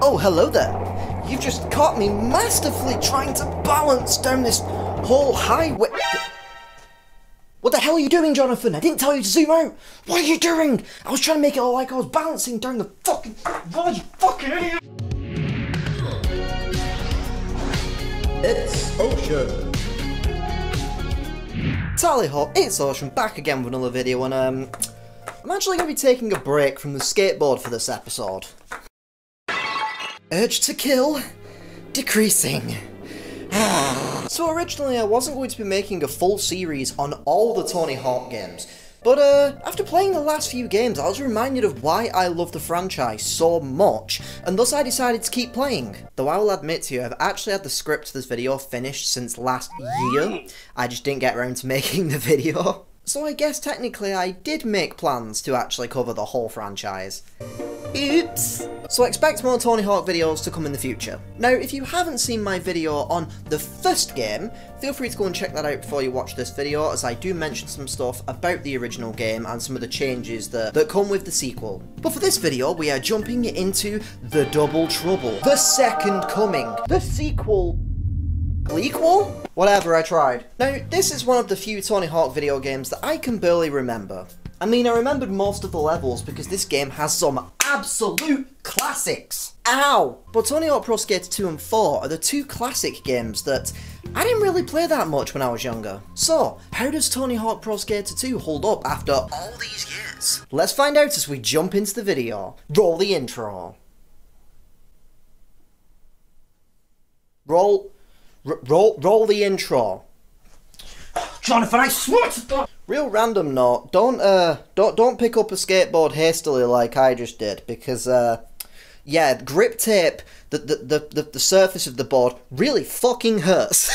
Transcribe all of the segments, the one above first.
Oh, hello there. You've just caught me masterfully trying to balance down this whole highway. What the hell are you doing, Jonathan? I didn't tell you to zoom out. What are you doing? I was trying to make it look like I was balancing down the fucking... What, you fucking idiot? ItsOcean. Tally ho, ItsOcean back again with another video, and I'm actually going to be taking a break from the skateboard for this episode. Urge to kill, decreasing. So originally I wasn't going to be making a full series on all the Tony Hawk games, but after playing the last few games I was reminded of why I love the franchise so much, and thus I decided to keep playing. Though I will admit to you, I've actually had the script to this video finished since last year, I just didn't get around to making the video. So I guess technically I did make plans to actually cover the whole franchise. Oops! So expect more Tony Hawk videos to come in the future. Now, if you haven't seen my video on the first game, feel free to go and check that out before you watch this video, as I do mention some stuff about the original game and some of the changes that come with the sequel. But for this video, we are jumping into The Double Trouble, The Second Coming, the sequel. Gleequel? Whatever, I tried. Now, this is one of the few Tony Hawk video games that I can barely remember. I mean, I remembered most of the levels because this game has some absolute classics. Ow! But Tony Hawk Pro Skater 2 and 4 are the two classic games that I didn't really play that much when I was younger. So, how does Tony Hawk Pro Skater 2 hold up after all these years? Let's find out as we jump into the video. Roll the intro. Roll the intro. Jonathan, I swear to God! Real random note, don't pick up a skateboard hastily like I just did, because yeah, grip tape, the surface of the board really fucking hurts.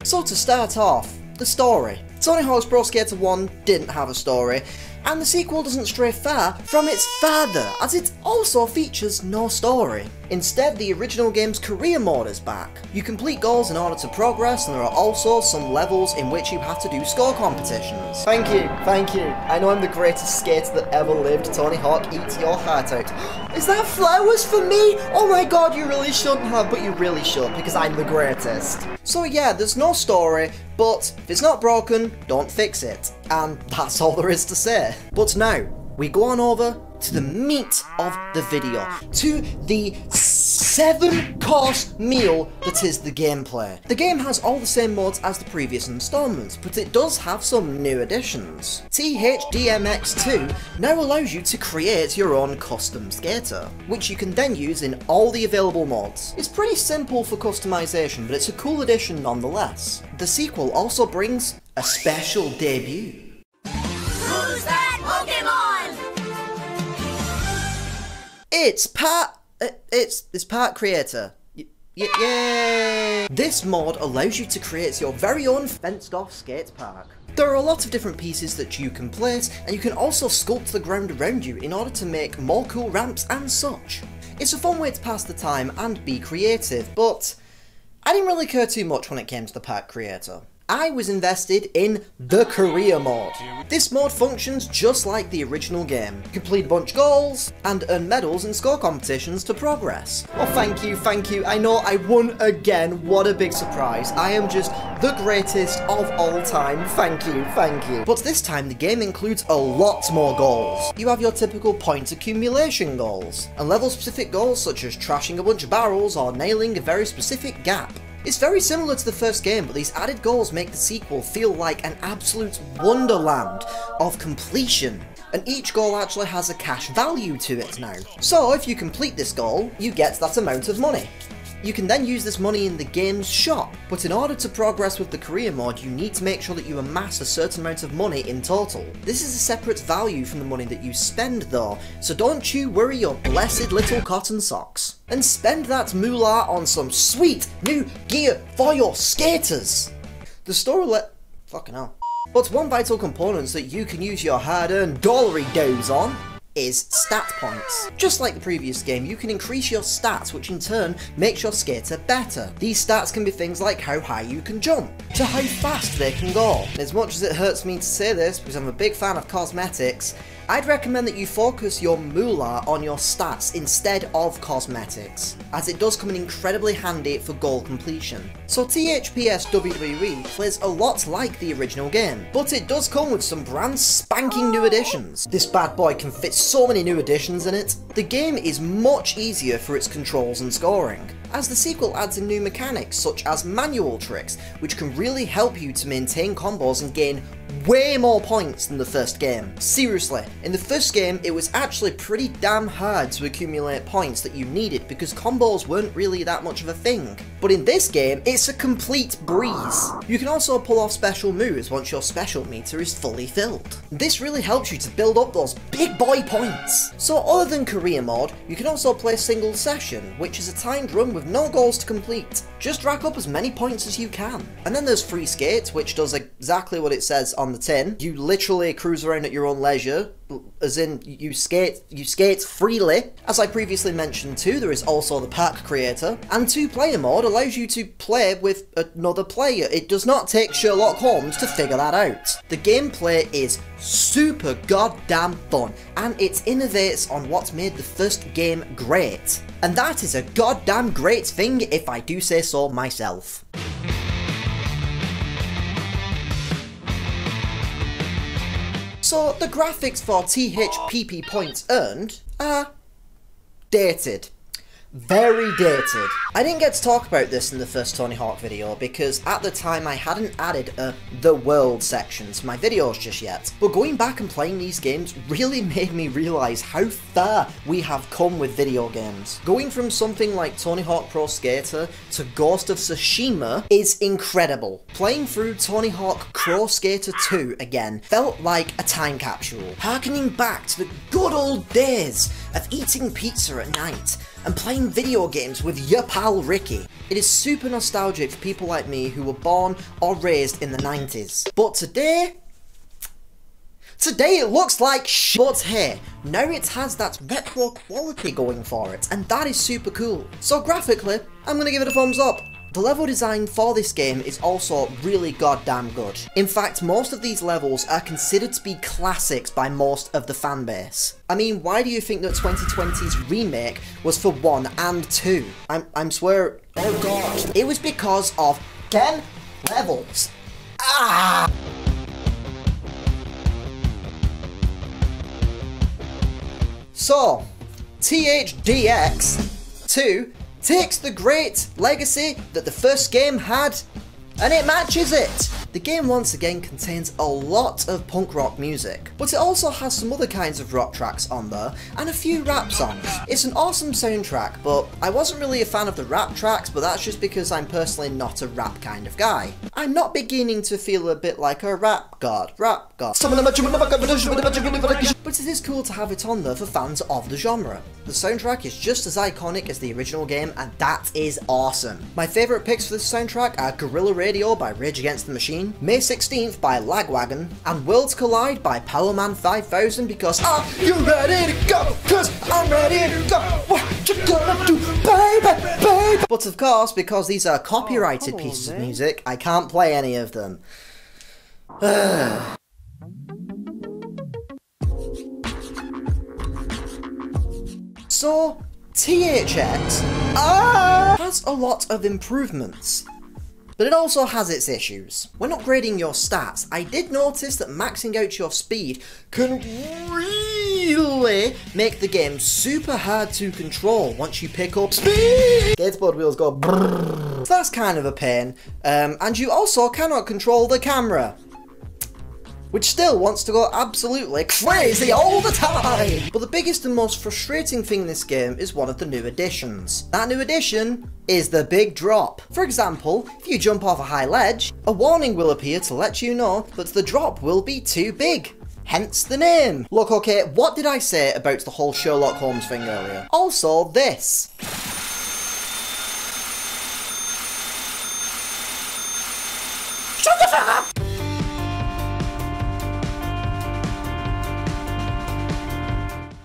So to start off, the story. Tony Hawk's Pro Skater 1 didn't have a story, and the sequel doesn't stray far from its father, as it also features no story. Instead, the original game's career mode is back. You complete goals in order to progress, and there are also some levels in which you have to do score competitions. Thank you. I know I'm the greatest skater that ever lived. Tony Hawk, eat your heart out. Is that flowers for me? Oh my god, you really shouldn't have, but you really should, because I'm the greatest. So yeah, there's no story, but if it's not broken, don't fix it. And that's all there is to say. But now, we go on over to the meat of the video, to the 7-course meal that is the gameplay. The game has all the same modes as the previous installments, but it does have some new additions. THDMX2 now allows you to create your own custom skater, which you can then use in all the available mods. It's pretty simple for customization, but it's a cool addition nonetheless. The sequel also brings a special debut. Who's that Pokemon? It's part creator. Yay! This mod allows you to create your very own fenced-off skate park. There are a lot of different pieces that you can place, and you can also sculpt the ground around you in order to make more cool ramps and such. It's a fun way to pass the time and be creative, but I didn't really care too much when it came to the park creator. I was invested in the career mode. This mode functions just like the original game. Complete a bunch of goals, and earn medals and score competitions to progress. Oh, thank you. I know I won again. What a big surprise. I am just the greatest of all time. Thank you. But this time the game includes a lot more goals. You have your typical point accumulation goals, and level specific goals such as trashing a bunch of barrels or nailing a very specific gap. It's very similar to the first game, but these added goals make the sequel feel like an absolute wonderland of completion. And each goal actually has a cash value to it now. So if you complete this goal, you get that amount of money. You can then use this money in the game's shop, but in order to progress with the career mode, you need to make sure that you amass a certain amount of money in total. This is a separate value from the money that you spend though, so don't you worry your blessed little cotton socks. And spend that moolah on some sweet new gear for your skaters. The store fucking hell. But one vital component that you can use your hard-earned dollary doughs on is stat points. Just like the previous game, you can increase your stats, which in turn makes your skater better. These stats can be things like how high you can jump, to how fast they can go. As much as it hurts me to say this, because I'm a big fan of cosmetics, I'd recommend that you focus your moolah on your stats instead of cosmetics, as it does come in incredibly handy for goal completion. So THPS WWE plays a lot like the original game, but it does come with some brand spanking new additions. This bad boy can fit so many new additions in it. The game is much easier for its controls and scoring, as the sequel adds in new mechanics such as manual tricks, which can really help you to maintain combos and gain way more points than the first game. Seriously, in the first game it was actually pretty damn hard to accumulate points that you needed because combos weren't really that much of a thing. But in this game, it's a complete breeze. You can also pull off special moves once your special meter is fully filled. This really helps you to build up those big boy points. So other than career mode, you can also play single session, which is a timed run with no goals to complete. Just rack up as many points as you can. And then there's free skate, which does exactly what it says on the tin. You literally cruise around at your own leisure, as in you skate freely. As I previously mentioned too, there is also the pack creator, and 2-player mode allows you to play with another player. It does not take Sherlock Holmes to figure that out. The gameplay is super goddamn fun, and it innovates on what made the first game great. And that is a goddamn great thing if I do say so myself. So the graphics for THPP points earned are dated. Very dated. I didn't get to talk about this in the first Tony Hawk video because at the time I hadn't added a The World section to my videos just yet. But going back and playing these games really made me realise how far we have come with video games. Going from something like Tony Hawk Pro Skater to Ghost of Tsushima is incredible. Playing through Tony Hawk Pro Skater 2 again felt like a time capsule, harkening back to the good old days of eating pizza at night and playing video games with your pal Ricky. It is super nostalgic for people like me who were born or raised in the 90s. But today it looks like shit. But hey, now it has that retro quality going for it, and that is super cool. So graphically, I'm gonna give it a thumbs up. The level design for this game is also really goddamn good. In fact, most of these levels are considered to be classics by most of the fan base. I mean, why do you think that 2020's remake was for 1 and 2? I'm swear. Oh god. It was because of 10 levels. Ah! So, THDX 2 takes the great legacy that the first game had, and it matches it! The game once again contains a lot of punk rock music, but it also has some other kinds of rock tracks on there, and a few rap songs. It's an awesome soundtrack, but I wasn't really a fan of the rap tracks, but that's just because I'm personally not a rap kind of guy. I'm not beginning to feel a bit like a rap god. But it is cool to have it on there for fans of the genre. The soundtrack is just as iconic as the original game, and that is awesome. My favourite picks for this soundtrack are Guerrilla Radio by Rage Against the Machine, May 16th by Lagwagon, and Worlds Collide by Powerman 5000 because are you ready to go? Cause I'm ready to go. What you gonna do, baby? But of course, because these are copyrighted pieces of music, I can't play any of them. So, THX has a lot of improvements, but it also has its issues. When upgrading your stats, I did notice that maxing out your speed can really make the game super hard to control once you pick up speed. Skateboard wheels go brrrr. So that's kind of a pain, and you also cannot control the camera. which still wants to go absolutely crazy all the time. But the biggest and most frustrating thing in this game is one of the new additions. That new addition is the big drop. For example, if you jump off a high ledge, a warning will appear to let you know that the drop will be too big. Hence the name. Look, okay, what did I say about the whole Sherlock Holmes thing earlier? Also, this. Shut the fuck up!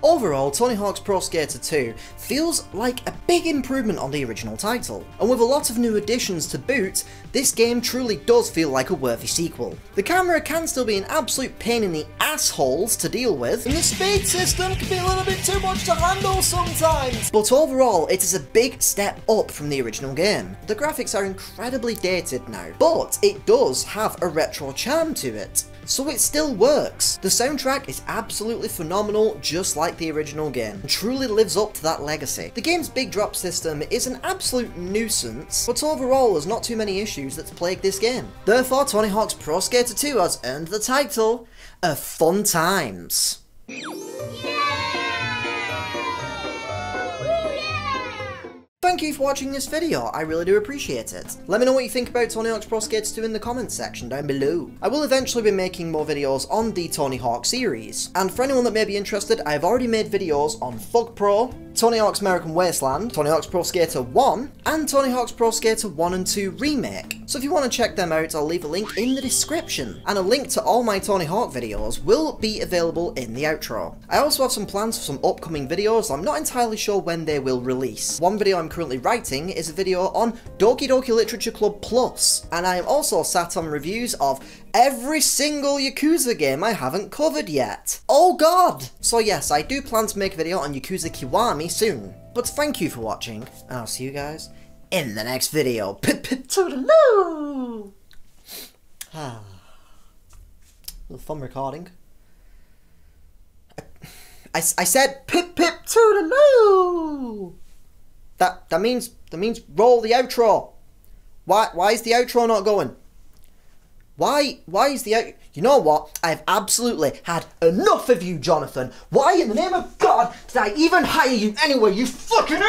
Overall, Tony Hawk's Pro Skater 2 feels like a big improvement on the original title, and with a lot of new additions to boot, this game truly does feel like a worthy sequel. The camera can still be an absolute pain in the assholes to deal with, and the speed system can be a little bit too much to handle sometimes, but overall it is a big step up from the original game. The graphics are incredibly dated now, but it does have a retro charm to it, so it still works. The soundtrack is absolutely phenomenal, just like the original game, and truly lives up to that legacy. The game's big drop system is an absolute nuisance, but overall there's not too many issues that plague this game. Therefore, Tony Hawk's Pro Skater 2 has earned the title of Fun Times. Thank you for watching this video, I really do appreciate it. Let me know what you think about Tony Hawk's Pro Skater 2 in the comments section down below. I will eventually be making more videos on the Tony Hawk series, and for anyone that may be interested, I have already made videos on Fug Pro, Tony Hawk's American Wasteland, Tony Hawk's Pro Skater 1, and Tony Hawk's Pro Skater 1 and 2 Remake. So if you want to check them out, I'll leave a link in the description, and a link to all my Tony Hawk videos will be available in the outro. I also have some plans for some upcoming videos. I'm not entirely sure when they will release. One video I'm currently writing is a video on Doki Doki Literature Club Plus, and I am also sat on reviews of every single Yakuza game I haven't covered yet. Oh god! So yes, I do plan to make a video on Yakuza Kiwami soon. But thank you for watching, and I'll see you guys in the next video. Pip pip toodaloo! Ah. A little fun recording. I said pip pip toodaloo! That means roll the outro. Why is the outro not going? Why is the out... You know what? I've absolutely had enough of you, Jonathan. Why in the name of God did I even hire you anyway, you fucking...